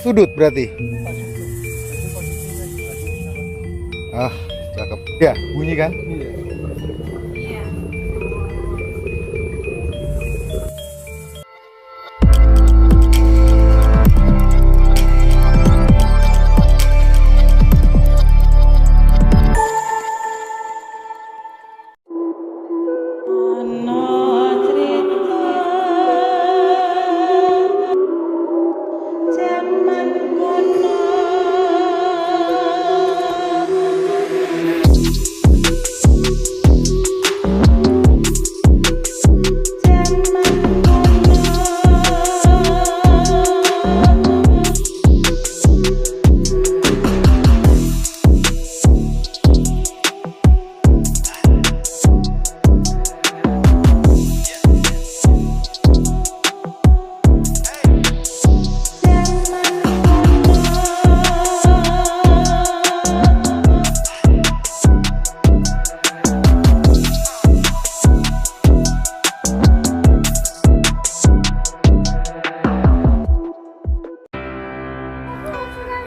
Sudut berarti. Ah, cakep. Ya, bunyi kan?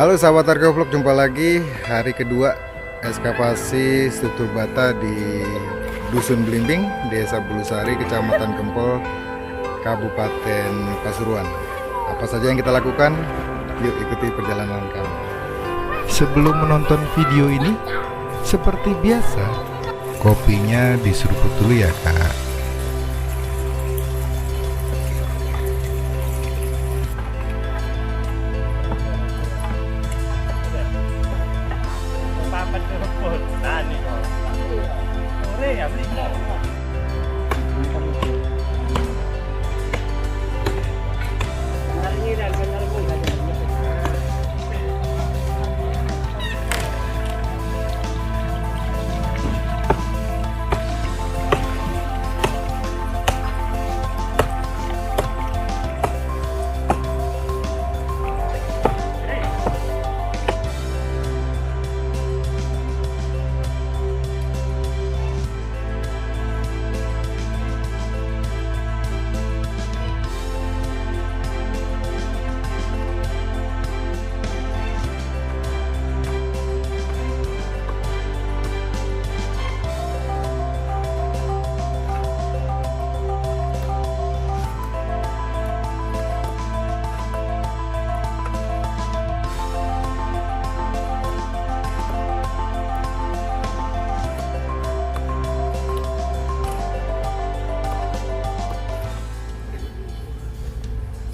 Halo sahabat Arga Vlog, jumpa lagi hari kedua ekskavasi struktur bata di Dusun Blimbing, Desa Bulusari, Kecamatan Gempol, Kabupaten Pasuruan. Apa saja yang kita lakukan? Yuk ikuti perjalanan kami. Sebelum menonton video ini, seperti biasa, kopinya diseruput dulu ya kak.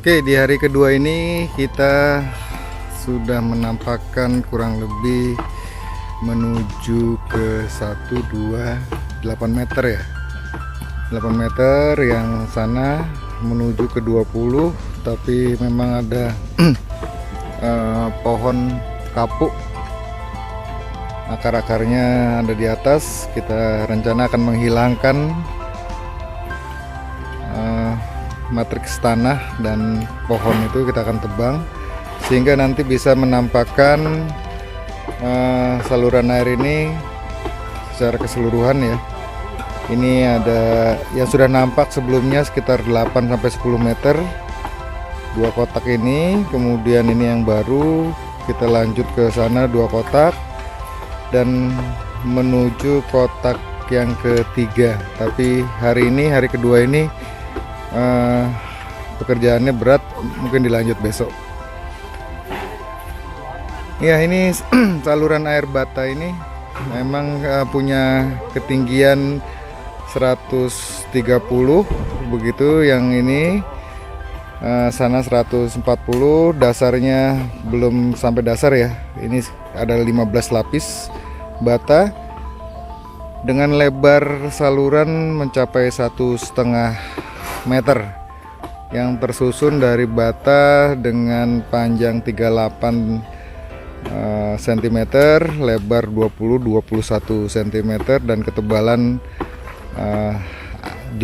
Oke, di hari kedua ini kita sudah menampakkan kurang lebih menuju ke 128 meter ya. 8 meter yang sana menuju ke 20, tapi memang ada pohon kapuk, akar-akarnya ada di atas. Kita rencana akan menghilangkan matriks tanah dan pohon itu kita akan tebang sehingga nanti bisa menampakkan saluran air ini secara keseluruhan ya. Ini ada yang sudah nampak sebelumnya sekitar 8-10 meter, 2 kotak ini, kemudian ini yang baru kita lanjut ke sana 2 kotak dan menuju kotak yang ketiga. Tapi hari ini, hari kedua ini pekerjaannya berat, mungkin dilanjut besok ya. Ini saluran air bata ini memang punya ketinggian 130 begitu, yang ini sana 140, dasarnya belum sampai dasar ya. Ini ada 15 lapis bata dengan lebar saluran mencapai 1,5 meter yang tersusun dari bata dengan panjang 38 cm, lebar 20-21 cm dan ketebalan 8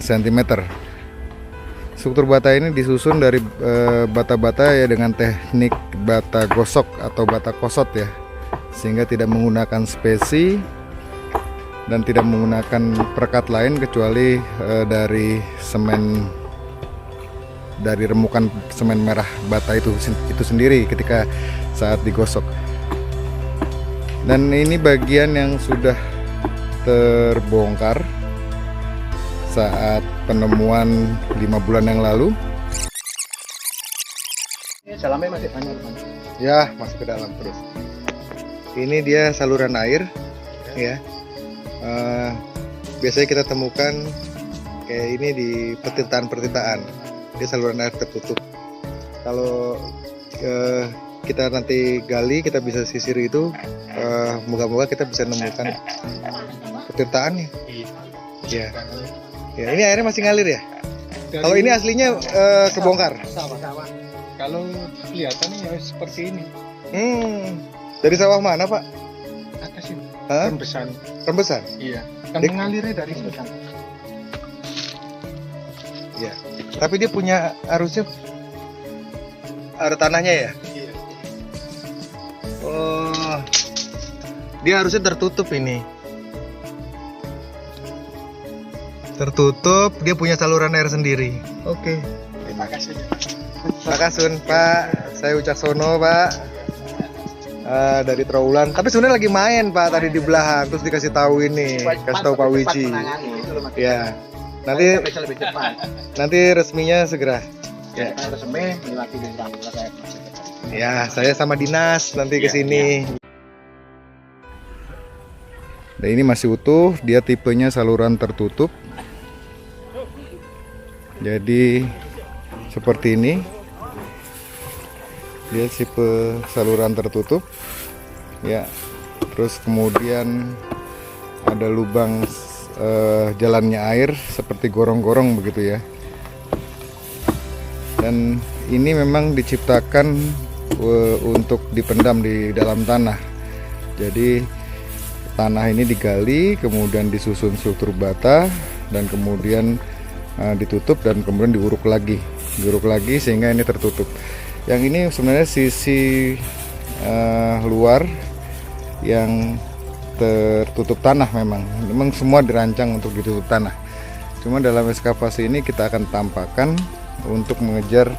cm. Struktur bata ini disusun dari bata-bata ya dengan teknik bata gosok atau bata kosot ya, sehingga tidak menggunakan spesi dan tidak menggunakan perekat lain kecuali dari semen dari remukan semen merah bata itu sendiri ketika saat digosok. Dan ini bagian yang sudah terbongkar saat penemuan 5 bulan yang lalu. Dalamnya masih banyak. Ya, masuk ke dalam terus. Ini dia saluran air, ya. Biasanya kita temukan kayak ini di pertitaan. Dia saluran air tertutup. Kalau kita nanti gali, kita bisa sisir itu, moga-moga kita bisa menemukan petirtaannya. Ya. Ya, ini airnya masih ngalir ya. Kalau ini aslinya kebongkar. Sawah. Kalau kelihatan ya seperti ini. Dari sawah mana, Pak? Atas ini. Rembesan. Rembesan? Iya. Kan mengalirnya dari sini kan. Iya. Tapi dia punya arusnya, ada tanahnya ya? Iya. Oh, dia harusnya tertutup ini. Tertutup, dia punya saluran air sendiri. Oke. Terima kasih. Pak Kasun, Pak. Saya Ucaksono, Pak. Dari Trawulan. Tapi sebenarnya lagi main, Pak, tadi di belahan. Terus dikasih tahu ini, kasih tahu Pak Wiji. Ya. Nanti resminya segera. Ya, resmi melewati bintang. Ya, saya sama dinas nanti ke sini. Nah, ini masih utuh, dia tipenya saluran tertutup. Jadi seperti ini. Dia tipe saluran tertutup. Ya. Terus kemudian ada lubang jalannya air seperti gorong-gorong begitu ya. Dan ini memang diciptakan untuk dipendam di dalam tanah. Jadi tanah ini digali, kemudian disusun struktur bata, dan kemudian ditutup dan kemudian diuruk lagi sehingga ini tertutup. Yang ini sebenarnya sisi luar yang tertutup tanah, memang semua dirancang untuk ditutup tanah. Cuma dalam ekskavasi ini kita akan tampakkan untuk mengejar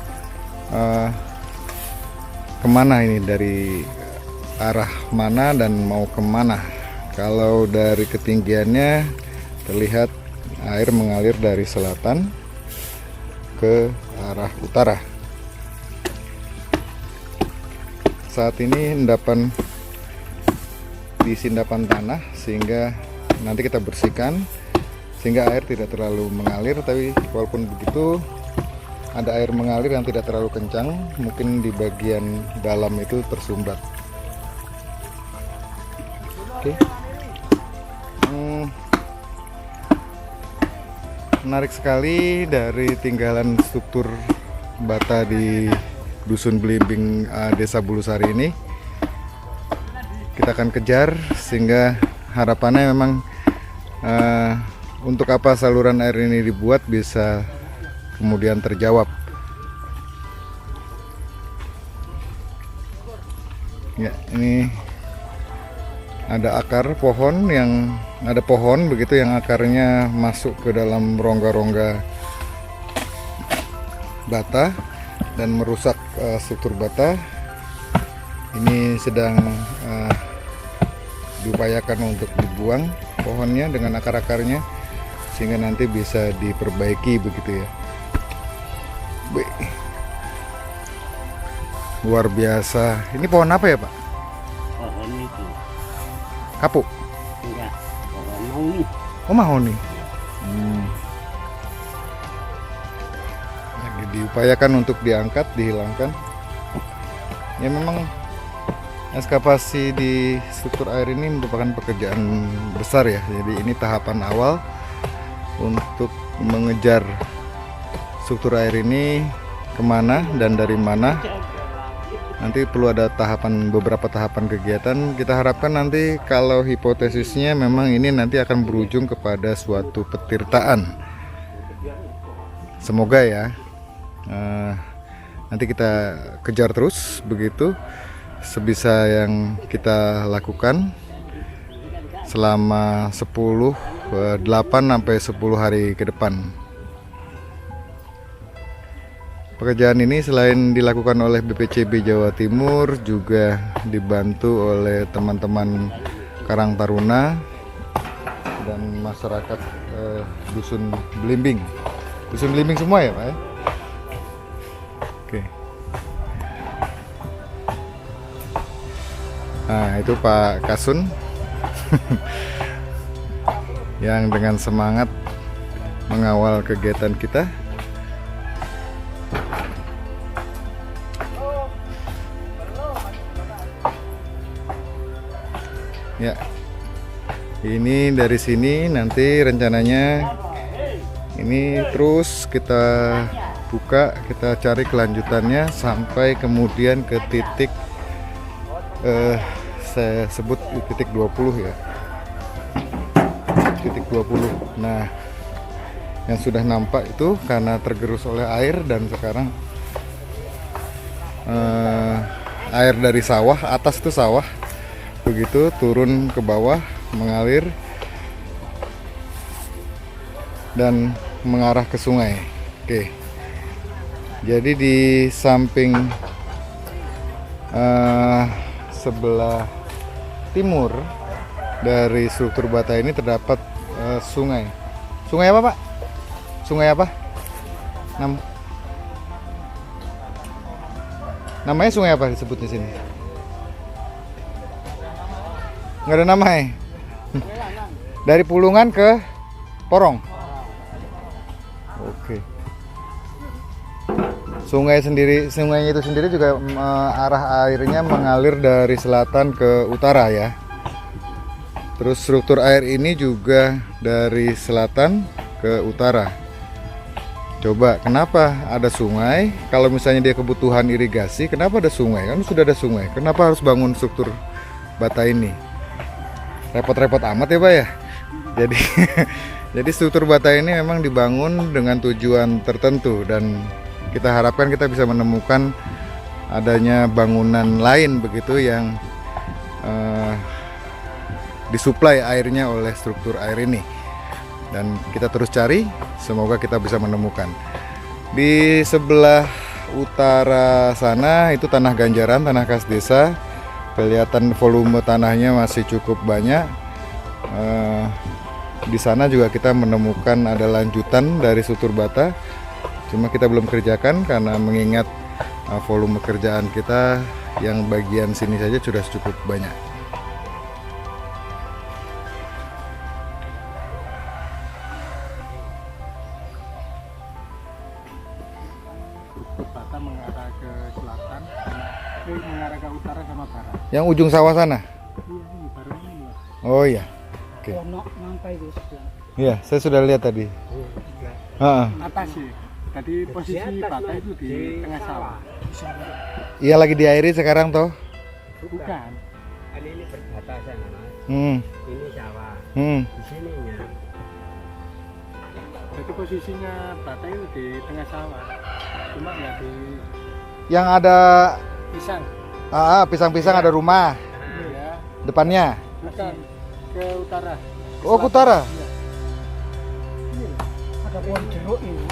kemana ini, dari arah mana dan mau kemana. Kalau dari ketinggiannya terlihat air mengalir dari selatan ke arah utara. Saat ini endapan diisi endapan tanah sehingga nanti kita bersihkan sehingga air tidak terlalu mengalir, tapi walaupun begitu ada air mengalir yang tidak terlalu kencang, mungkin di bagian dalam itu tersumbat. Oke. Menarik sekali dari tinggalan struktur bata di Dusun Blimbing, Desa Bulusari ini. Kita akan kejar sehingga harapannya memang untuk apa saluran air ini dibuat bisa kemudian terjawab. Ya, ini ada akar pohon begitu yang akarnya masuk ke dalam rongga-rongga bata dan merusak struktur bata. Ini sedang diupayakan untuk dibuang pohonnya dengan akar-akarnya sehingga nanti bisa diperbaiki begitu ya. Luar biasa. Ini pohon apa ya, Pak? Pohon itu. Kapuk? Enggak, pohon mahoni. Oh, mahoni. Lagi diupayakan untuk diangkat, dihilangkan. Ya memang ekskavasi di struktur air ini merupakan pekerjaan besar ya. Jadi ini tahapan awal untuk mengejar struktur air ini kemana dan dari mana. Nanti perlu ada beberapa tahapan kegiatan. Kita harapkan nanti kalau hipotesisnya memang ini nanti akan berujung kepada suatu petirtaan. Semoga ya. Nanti kita kejar terus begitu sebisa yang kita lakukan selama 8 sampai 10 hari ke depan. Pekerjaan ini selain dilakukan oleh BPCB Jawa Timur, juga dibantu oleh teman-teman Karang Taruna dan masyarakat Dusun Blimbing. Dusun Blimbing semua ya Pak ya? Oke. Nah itu Pak Kasun yang dengan semangat mengawal kegiatan kita. Ya, ini dari sini nanti rencananya ini terus kita buka, kita cari kelanjutannya sampai kemudian ke titik saya sebut titik 20 ya, titik 20. Nah, yang sudah nampak itu karena tergerus oleh air dan sekarang air dari sawah, atas itu sawah, begitu turun ke bawah mengalir dan mengarah ke sungai. Oke, jadi di samping sebelah timur dari struktur bata ini terdapat sungai. Sungai apa Pak? Sungai apa? Namanya sungai apa disebut di sini? Nggak ada nama ya? Dari Pulungan ke Porong. Oke. Sungainya itu sendiri juga arah airnya mengalir dari selatan ke utara ya. Terus struktur air ini juga dari selatan ke utara. Coba kenapa ada sungai? Kalau misalnya dia kebutuhan irigasi, kenapa ada sungai? Kan sudah ada sungai. Kenapa harus bangun struktur bata ini? Repot-repot amat ya Pak ya. Jadi jadi struktur bata ini memang dibangun dengan tujuan tertentu dan kita harapkan kita bisa menemukan adanya bangunan lain begitu yang disuplai airnya oleh struktur air ini. Dan kita terus cari, semoga kita bisa menemukan. Di sebelah utara sana itu tanah ganjaran, tanah kas desa. Kelihatan volume tanahnya masih cukup banyak. Di sana juga kita menemukan ada lanjutan dari struktur bata. Cuma kita belum kerjakan karena mengingat volume kerjaan kita yang bagian sini saja sudah cukup banyak. Bata mengarah ke selatan, mengarah ke utara sama barat. Yang ujung sawah sana? Iya, ini baru ini. Oh iya. Oke. Iya, saya sudah lihat tadi. Atas sih. Tadi posisi bata itu di tengah sawah. Iya lagi diairi sekarang toh? Bukan. Ini perbatasan Mas. Ini sawah. Di sininya. Jadi posisinya bata itu di tengah sawah. Cuma ya di Yang ada pisang. pisang-pisang ada rumah Iya. depannya. Bukan ke utara. Oh, ke utara. Iya. Ini ada pohon jeruk ini,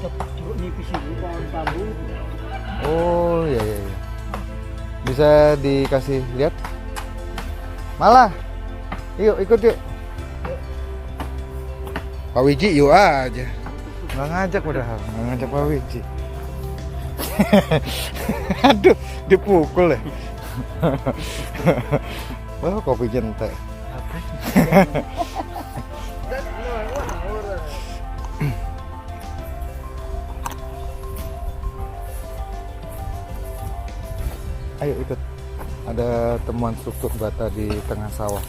ada jeruk nipis ini, Pohon bambu. Oh iya iya. Iya. Bisa dikasih lihat? Malah. Yuk ikut yuk. Pak Wiji yuk aja. Nggak ngajak padahal, nggak ngajak Pak Wiji. Aduh, dipukul ya. Wah, kopi jentek. Ayo ikut. Ada temuan struktur bata di tengah sawah.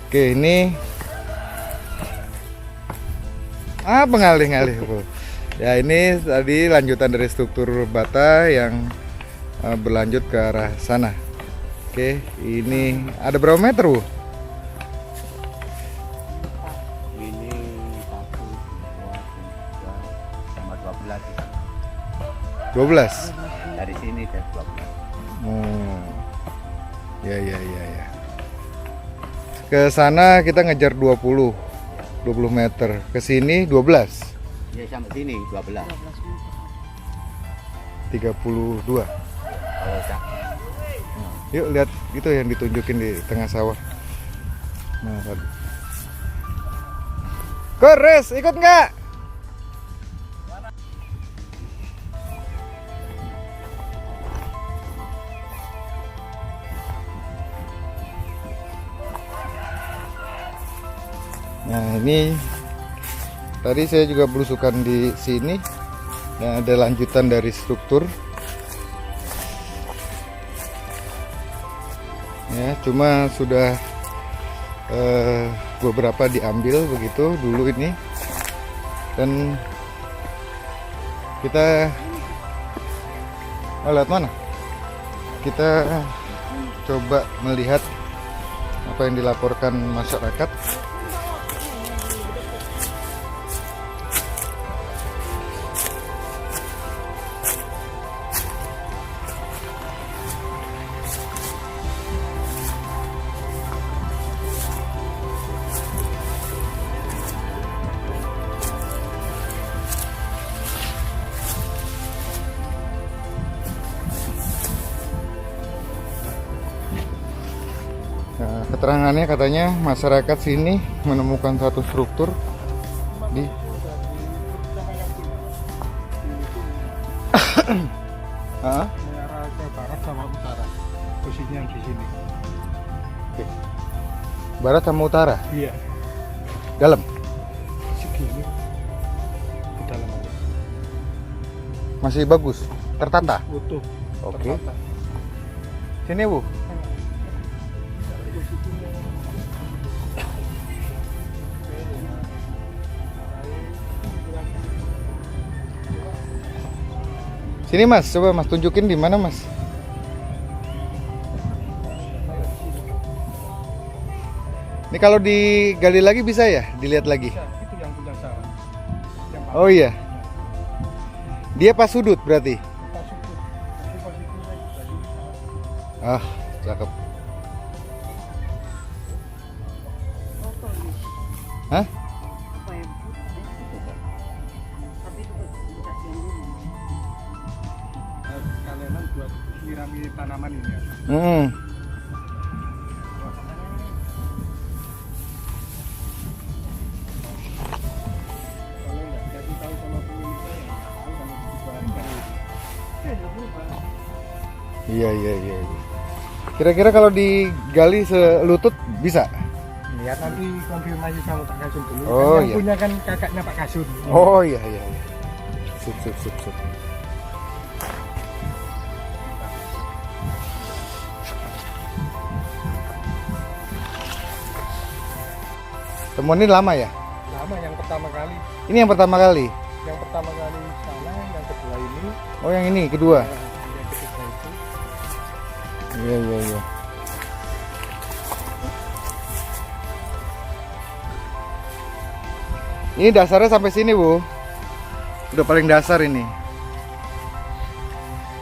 Oke, ini pengalih-ngalih. Ya, ini tadi lanjutan dari struktur bata yang berlanjut ke arah sana. Oke, ini ada berapa meter, Bu? Ini 1, 2, 3, sama 12. 12. Dari sini ke 12. Ya. Ke sana kita ngejar 20 meter. Ke sini 12. Ya sampai sini 12. 32. Kalau cak. Yuk lihat itu yang ditunjukin di tengah sawah. Nah, tadi. Kores, ikut nggak? Nah, ini tadi saya juga belusukan di sini. Nah, ada lanjutan dari struktur. Ya, cuma sudah beberapa diambil begitu dulu ini, dan kita lihat mana? Kita coba melihat apa yang dilaporkan masyarakat. Nah, keterangannya katanya masyarakat sini menemukan satu struktur di Daerah ke barat sama utara. Posisinya di sini. barat sama utara, Iya. dalam. Segini. Di dalam aja. Masih bagus, tertata. Utuh. Oke. tertata. Sini Bu. Sini Mas, coba Mas tunjukin di mana Mas. Ini kalau digali lagi bisa ya, dilihat lagi. Bisa, itu yang punya sawah. Yang Oh iya, dia pas sudut berarti. pas itu. Nanti posisinya juga Ah, cakep. Hah? kalian buat nyirami tanaman ini ya. Hmm. Kalau nggak dikasih tahu sama pemiliknya ya nggak tahu kalau dibubarin kan. Iya. Kira-kira kalau digali selutut bisa? Lihat nanti konfirmasi sama Pak Kasun dulu. Oh, Kan yang iya. punya kan kakaknya Pak Kasun. Oh iya. Sip. Temuan ini lama ya? Lama yang pertama kali. Ini yang pertama kali. Yang pertama kali sana, yang kedua ini, Oh yang ini kedua. yang ketiga itu. Iya. Ini dasarnya sampai sini Bu. Udah paling dasar ini.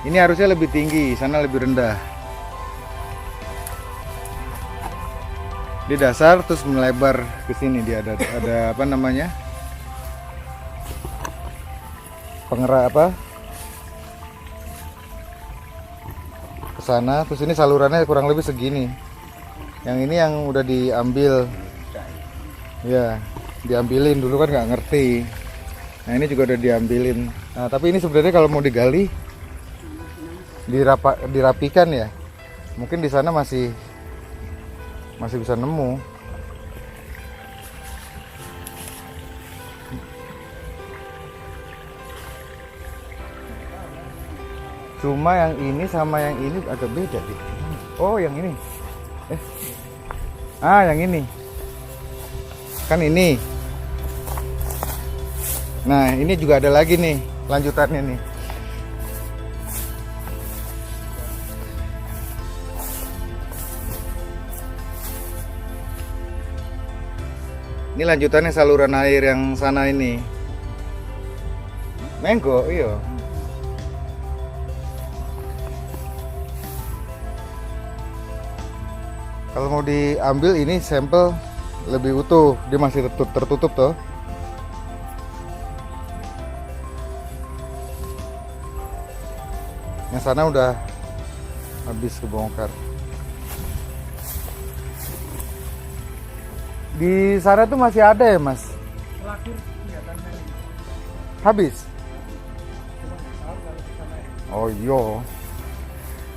Ini harusnya lebih tinggi, sana lebih rendah. Di dasar terus melebar ke sini, dia ada apa namanya? Pengerak apa? Ke sana, terus ini salurannya kurang lebih segini. Yang ini yang udah diambil. Ya, diambilin dulu kan nggak ngerti. Nah ini juga udah diambilin. Nah tapi ini sebenarnya kalau mau digali, dirapikan ya. Mungkin di sana masih bisa nemu. Cuma yang ini sama yang ini agak beda deh. Oh yang ini. Yang ini. Kan ini. Nah ini juga ada lagi nih lanjutannya nih. Ini lanjutannya saluran air yang sana ini. Menggo, iya. Kalau mau diambil ini sampel lebih utuh, dia masih tertutup toh. Yang sana udah habis kebongkar. Di sana tuh masih ada ya, Mas? Terakhir kelihatannya ini. Habis? Cuma nggak tahu kalau ke sana ya. Oh iya.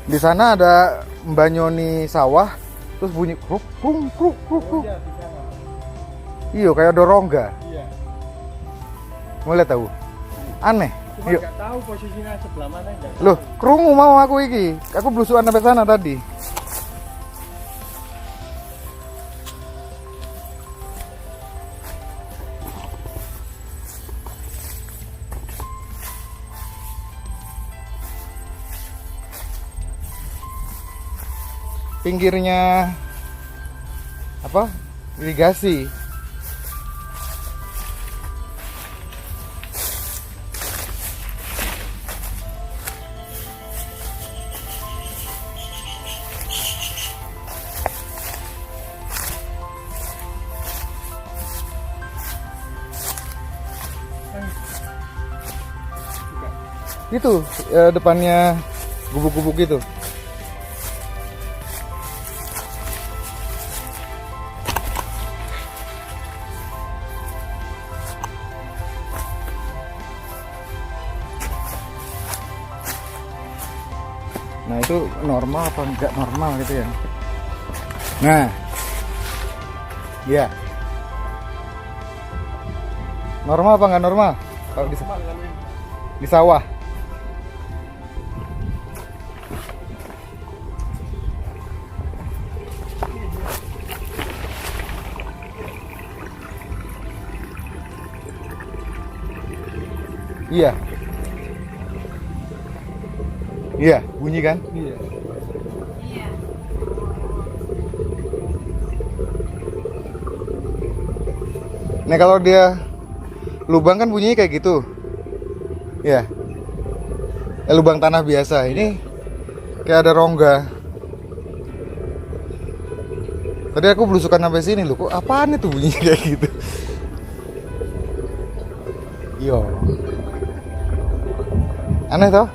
Di sana ada Mbak Nyoni sawah, terus bunyi kruk kruk kruk kruk Oh kruk. iya, di sana. Iya, kayak ada rongga. Iya. Mau lihat tahu? Aneh. Cuma Yuk. nggak tahu posisinya sebelah mana enggak. Loh, krungu mau aku iki. Aku belusukan sampai sana tadi. Pinggirnya apa? Irigasi. Itu depannya gubuk-gubuk itu. Nah itu normal apa enggak normal gitu ya. Nah, ya normal apa enggak normal kalau di sawah? Iya. Iya, bunyi kan? Iya. Nah kalau dia lubang kan bunyinya kayak gitu. Ya. Lubang tanah biasa. Ini kayak ada rongga. Tadi aku belusukan sampai sini loh. Kok apaan itu bunyinya kayak gitu? Yo. Aneh toh?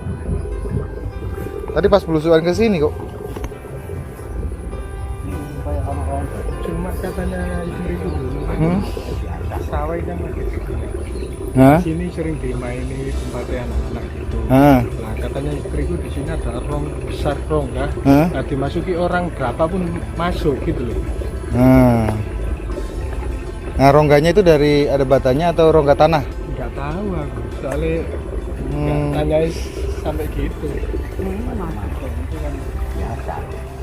Tadi pas belusukan ke sini kok. Cuma katanya istriku dulu sawah kan Hah? di sini sering dimaini tempatnya anak-anak gitu. Hah? Nah katanya istriku di sini ada rong besar rongga. Hah? Nah dimasuki orang berapapun masuk gitu loh. Nah, rongganya itu dari ada batanya atau rongga tanah? Nggak tahu aku soalnya nggak tanyain sampai gitu.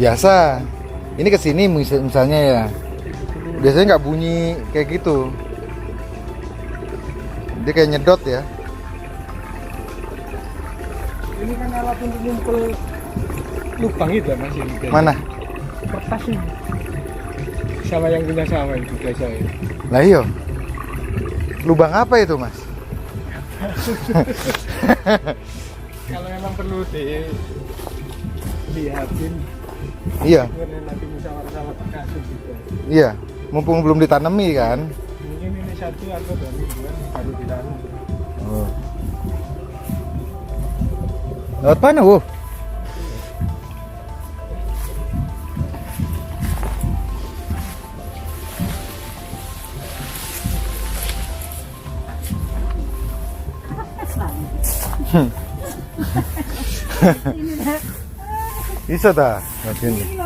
Biasa. Ini kesini misalnya ya. Biasanya nggak bunyi kayak gitu. Dia kayak nyedot ya. Ini kan alat untuk ngumpul lubang itu mas ini. Mana? Kertas ini. Sama yang punya sawah itu biasa ya. Lah iya. Lubang apa itu mas? Kalau memang perlu dilihatin. Iya. Kemudian nanti musyawarah kasus gitu. Iya. Mumpung belum ditanami kan. Mungkin ini 1 atau 2 mingguan baru ditanam. Oh. Lewat mana, Bu? Bisa tak? Sini.